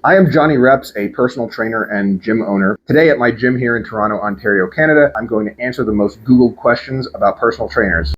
I am Jonny Reps, a personal trainer and gym owner. Today at my gym here in Toronto, Ontario, Canada, I'm going to answer the most Googled questions about personal trainers.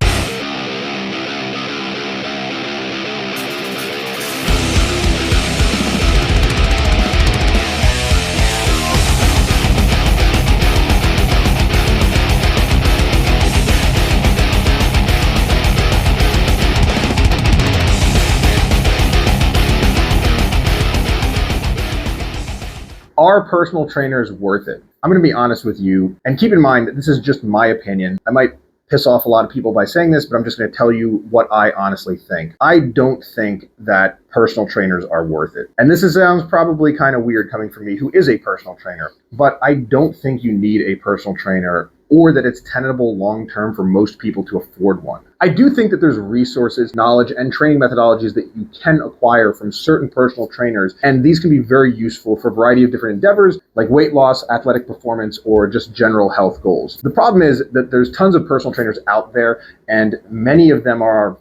Are personal trainers worth it? I'm going to be honest with you, and keep in mind that this is just my opinion. I might piss off a lot of people by saying this, but I'm just going to tell you what I honestly think. I don't think that personal trainers are worth it. And this sounds probably kind of weird coming from me, who is a personal trainer, but I don't think you need a personal trainer or that it's tenable long-term for most people to afford one. I do think that there's resources, knowledge, and training methodologies that you can acquire from certain personal trainers, and these can be very useful for a variety of different endeavors like weight loss, athletic performance, or just general health goals. The problem is that there's tons of personal trainers out there, and many of them are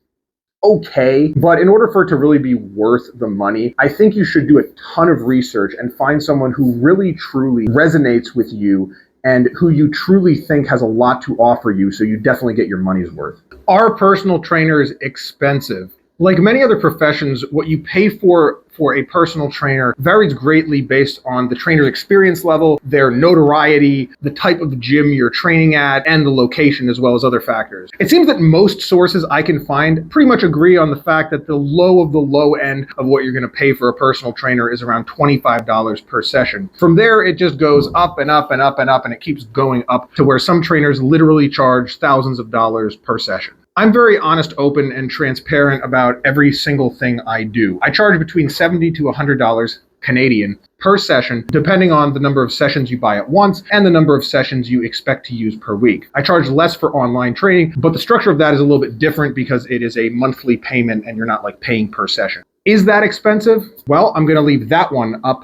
okay, but in order for it to really be worth the money, I think you should do a ton of research and find someone who really truly resonates with you and who you truly think has a lot to offer you, so you definitely get your money's worth. Are personal trainers expensive? Like many other professions, what you pay for a personal trainer varies greatly based on the trainer's experience level, their notoriety, the type of gym you're training at, and the location, as well as other factors. It seems that most sources I can find pretty much agree on the fact that the low of the low end of what you're going to pay for a personal trainer is around $25 per session. From there, it just goes up and up and up and up, and it keeps going up to where some trainers literally charge thousands of dollars per session. I'm very honest, open, and transparent about every single thing I do. I charge between $70 to $100 Canadian per session, depending on the number of sessions you buy at once and the number of sessions you expect to use per week. I charge less for online training, but the structure of that is a little bit different because it is a monthly payment and you're not like paying per session. Is that expensive? Well, I'm going to leave that one up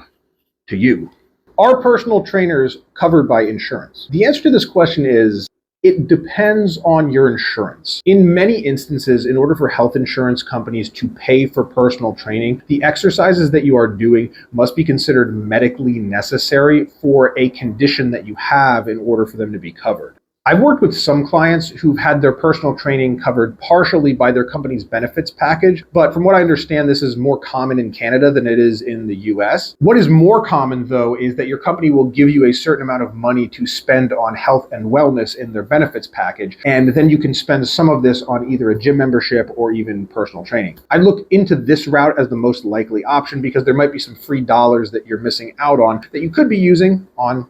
to you. Are personal trainers covered by insurance? The answer to this question is it depends on your insurance. In many instances, in order for health insurance companies to pay for personal training, the exercises that you are doing must be considered medically necessary for a condition that you have in order for them to be covered. I've worked with some clients who've had their personal training covered partially by their company's benefits package, but from what I understand, this is more common in Canada than it is in the US. What is more common, though, is that your company will give you a certain amount of money to spend on health and wellness in their benefits package, and then you can spend some of this on either a gym membership or even personal training. I look into this route as the most likely option because there might be some free dollars that you're missing out on that you could be using on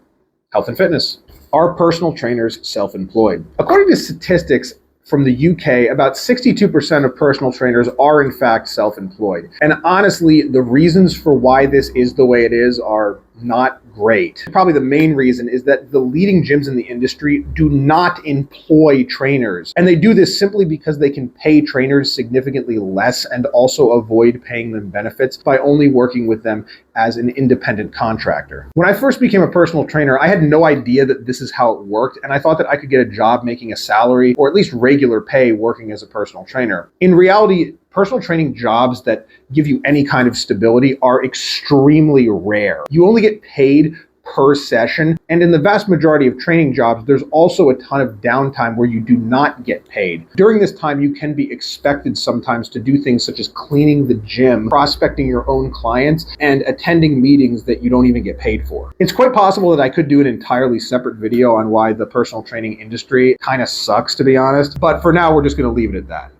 health and fitness. Are personal trainers self-employed? According to statistics from the UK, about 62% of personal trainers are in fact self-employed. And honestly, the reasons for why this is the way it is are not great. Probably the main reason is that the leading gyms in the industry do not employ trainers. And they do this simply because they can pay trainers significantly less and also avoid paying them benefits by only working with them as an independent contractor. When I first became a personal trainer, I had no idea that this is how it worked, and I thought that I could get a job making a salary or at least regular pay working as a personal trainer. In reality, personal training jobs that give you any kind of stability are extremely rare. You only get paid per session, and in the vast majority of training jobs, there's also a ton of downtime where you do not get paid. During this time, you can be expected sometimes to do things such as cleaning the gym, prospecting your own clients, and attending meetings that you don't even get paid for. It's quite possible that I could do an entirely separate video on why the personal training industry kind of sucks, to be honest, but for now, we're just going to leave it at that.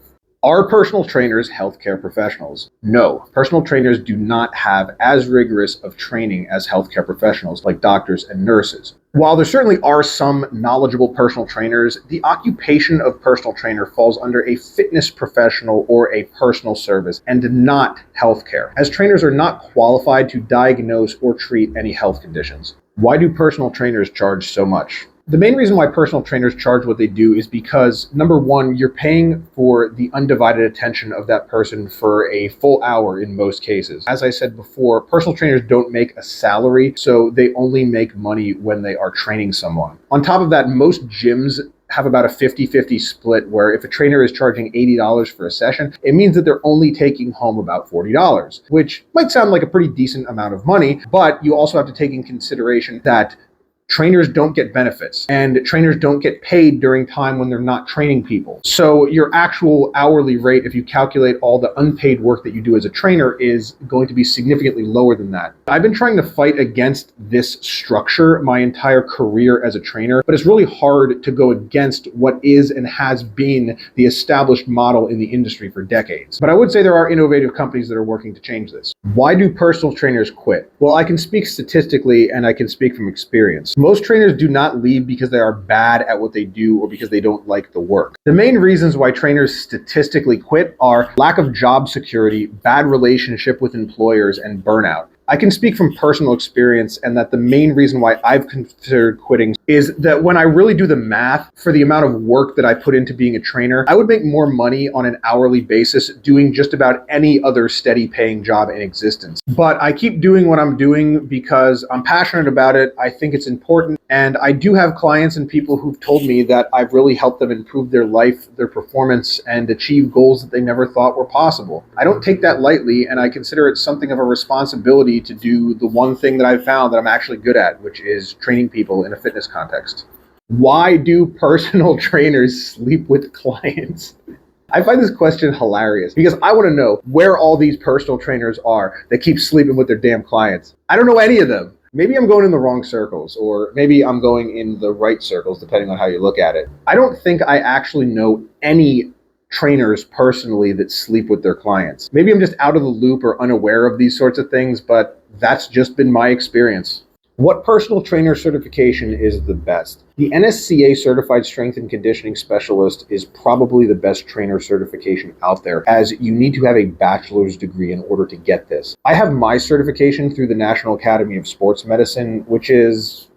Are personal trainers healthcare professionals? No, personal trainers do not have as rigorous of training as healthcare professionals like doctors and nurses. While there certainly are some knowledgeable personal trainers, the occupation of personal trainer falls under a fitness professional or a personal service and not healthcare, as trainers are not qualified to diagnose or treat any health conditions. Why do personal trainers charge so much? The main reason why personal trainers charge what they do is because, number one, you're paying for the undivided attention of that person for a full hour in most cases. As I said before, personal trainers don't make a salary, so they only make money when they are training someone. On top of that, most gyms have about a 50-50 split where if a trainer is charging $80 for a session, it means that they're only taking home about $40, which might sound like a pretty decent amount of money, but you also have to take in consideration that trainers don't get benefits and trainers don't get paid during time when they're not training people. So your actual hourly rate, if you calculate all the unpaid work that you do as a trainer, is going to be significantly lower than that. I've been trying to fight against this structure my entire career as a trainer, but it's really hard to go against what is and has been the established model in the industry for decades. But I would say there are innovative companies that are working to change this. Why do personal trainers quit? Well, I can speak statistically and I can speak from experience. Most trainers do not leave because they are bad at what they do or because they don't like the work. The main reasons why trainers statistically quit are lack of job security, bad relationship with employers, and burnout. I can speak from personal experience, and that the main reason why I've considered quitting is that when I really do the math for the amount of work that I put into being a trainer, I would make more money on an hourly basis doing just about any other steady paying job in existence. But I keep doing what I'm doing because I'm passionate about it. I think it's important. And I do have clients and people who've told me that I've really helped them improve their life, their performance, and achieve goals that they never thought were possible. I don't take that lightly, and I consider it something of a responsibility to do the one thing that I've found that I'm actually good at, which is training people in a fitness context. Why do personal trainers sleep with clients? I find this question hilarious because I want to know where all these personal trainers are that keep sleeping with their damn clients. I don't know any of them. Maybe I'm going in the wrong circles, or maybe I'm going in the right circles, depending on how you look at it. I don't think I actually know any trainers personally that sleep with their clients. Maybe I'm just out of the loop or unaware of these sorts of things, but that's just been my experience. What personal trainer certification is the best? The NSCA Certified Strength and Conditioning Specialist is probably the best trainer certification out there, as you need to have a bachelor's degree in order to get this. I have my certification through the National Academy of Sports Medicine, which is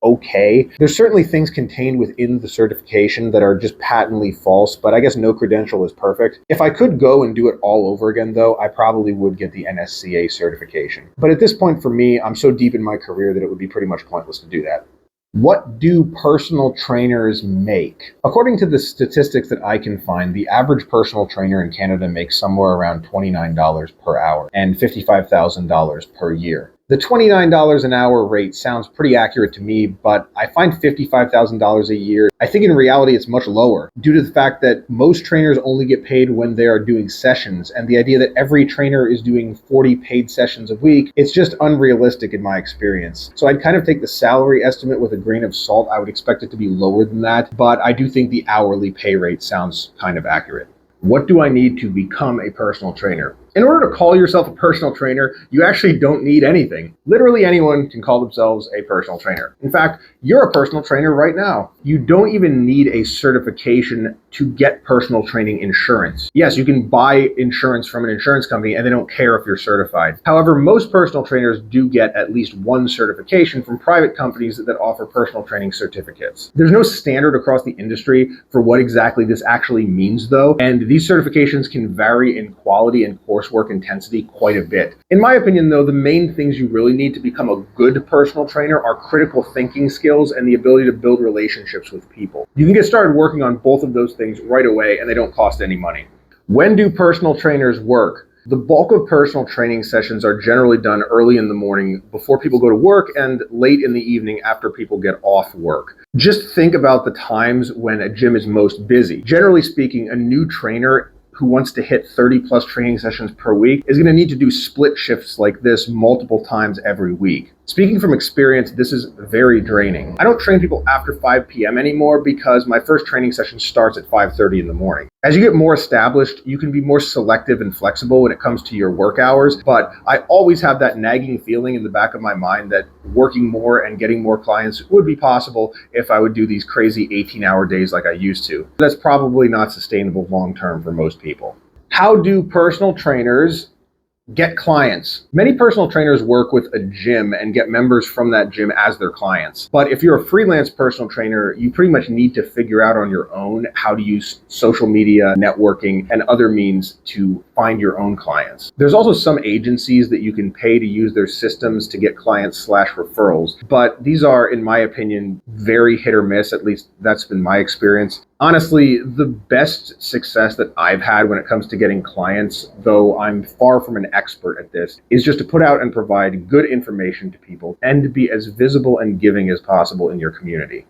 okay. There's certainly things contained within the certification that are just patently false, but I guess no credential is perfect. If I could go and do it all over again, though, I probably would get the NSCA certification. But at this point for me, I'm so deep in my career that it would be pretty much pointless to do that. What do personal trainers make? According to the statistics that I can find, the average personal trainer in Canada makes somewhere around $29 per hour and $55,000 per year. The $29 an hour rate sounds pretty accurate to me, but I find $55,000 a year. I think in reality it's much lower due to the fact that most trainers only get paid when they are doing sessions, and the idea that every trainer is doing 40 paid sessions a week, it's just unrealistic in my experience. So I'd kind of take the salary estimate with a grain of salt. I would expect it to be lower than that, but I do think the hourly pay rate sounds kind of accurate. What do I need to become a personal trainer? In order to call yourself a personal trainer, you actually don't need anything. Literally anyone can call themselves a personal trainer. In fact, you're a personal trainer right now. You don't even need a certification to get personal training insurance. Yes, you can buy insurance from an insurance company and they don't care if you're certified. However, most personal trainers do get at least one certification from private companies that offer personal training certificates. There's no standard across the industry for what exactly this actually means though, and these certifications can vary in quality and coursework intensity quite a bit. In my opinion though, the main things you really need to become a good personal trainer are critical thinking skills and the ability to build relationships with people. You can get started working on both of those things right away and they don't cost any money. When do personal trainers work? The bulk of personal training sessions are generally done early in the morning before people go to work and late in the evening after people get off work. Just think about the times when a gym is most busy. Generally speaking, a new trainer who wants to hit 30 plus training sessions per week is going to need to do split shifts like this multiple times every week. Speaking from experience, this is very draining. I don't train people after 5 p.m. anymore because my first training session starts at 5:30 in the morning. As you get more established, you can be more selective and flexible when it comes to your work hours, but I always have that nagging feeling in the back of my mind that working more and getting more clients would be possible if I would do these crazy 18-hour days like I used to. That's probably not sustainable long-term for most people. How do personal trainers Get clients. Many personal trainers work with a gym and get members from that gym as their clients. But if you're a freelance personal trainer, you pretty much need to figure out on your own how to use social media, networking, and other means to find your own clients. There's also some agencies that you can pay to use their systems to get clients/referrals, but these are, in my opinion, very hit or miss. At least that's been my experience. Honestly, the best success that I've had when it comes to getting clients, though I'm far from an expert at this, is just to put out and provide good information to people and to be as visible and giving as possible in your community.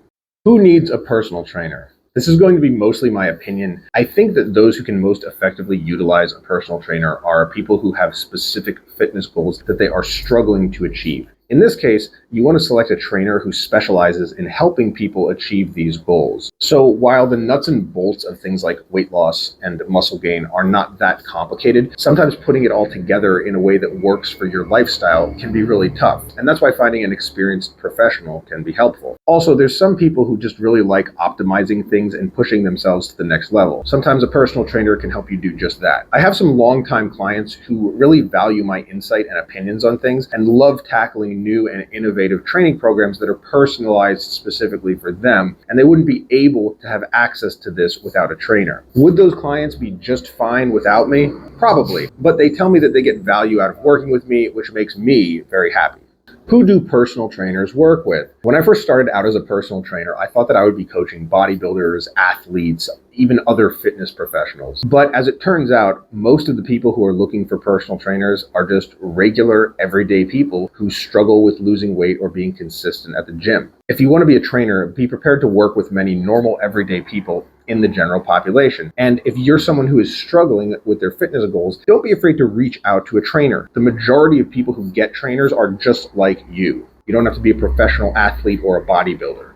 Who needs a personal trainer? This is going to be mostly my opinion. I think that those who can most effectively utilize a personal trainer are people who have specific fitness goals that they are struggling to achieve. In this case, you want to select a trainer who specializes in helping people achieve these goals. So while the nuts and bolts of things like weight loss and muscle gain are not that complicated, sometimes putting it all together in a way that works for your lifestyle can be really tough. And that's why finding an experienced professional can be helpful. Also, there's some people who just really like optimizing things and pushing themselves to the next level. Sometimes a personal trainer can help you do just that. I have some longtime clients who really value my insight and opinions on things and love tackling new and innovative training programs that are personalized specifically for them, and they wouldn't be able to have access to this without a trainer. Would those clients be just fine without me? Probably, but they tell me that they get value out of working with me, which makes me very happy. Who do personal trainers work with? When I first started out as a personal trainer, I thought that I would be coaching bodybuilders, athletes, even other fitness professionals. But as it turns out, most of the people who are looking for personal trainers are just regular, everyday people who struggle with losing weight or being consistent at the gym. If you want to be a trainer, be prepared to work with many normal, everyday people in the general population. And if you're someone who is struggling with their fitness goals, don't be afraid to reach out to a trainer. The majority of people who get trainers are just like you. You don't have to be a professional athlete or a bodybuilder.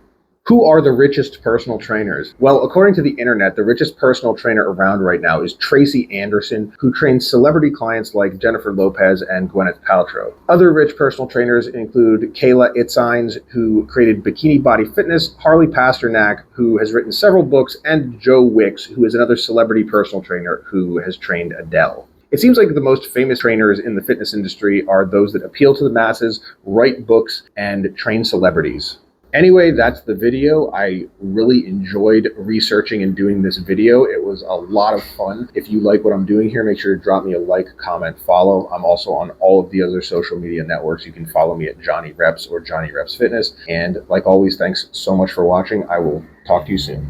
Who are the richest personal trainers? Well, according to the internet, the richest personal trainer around right now is Tracy Anderson, who trains celebrity clients like Jennifer Lopez and Gwyneth Paltrow. Other rich personal trainers include Kayla Itzines, who created Bikini Body Fitness, Harley Pasternak, who has written several books, and Joe Wicks, who is another celebrity personal trainer who has trained Adele. It seems like the most famous trainers in the fitness industry are those that appeal to the masses, write books, and train celebrities. Anyway, that's the video. I really enjoyed researching and doing this video. It was a lot of fun. If you like what I'm doing here, make sure to drop me a like, comment, follow. I'm also on all of the other social media networks. You can follow me at Jonny Reps or Jonny Reps Fitness. And like always, thanks so much for watching. I will talk to you soon.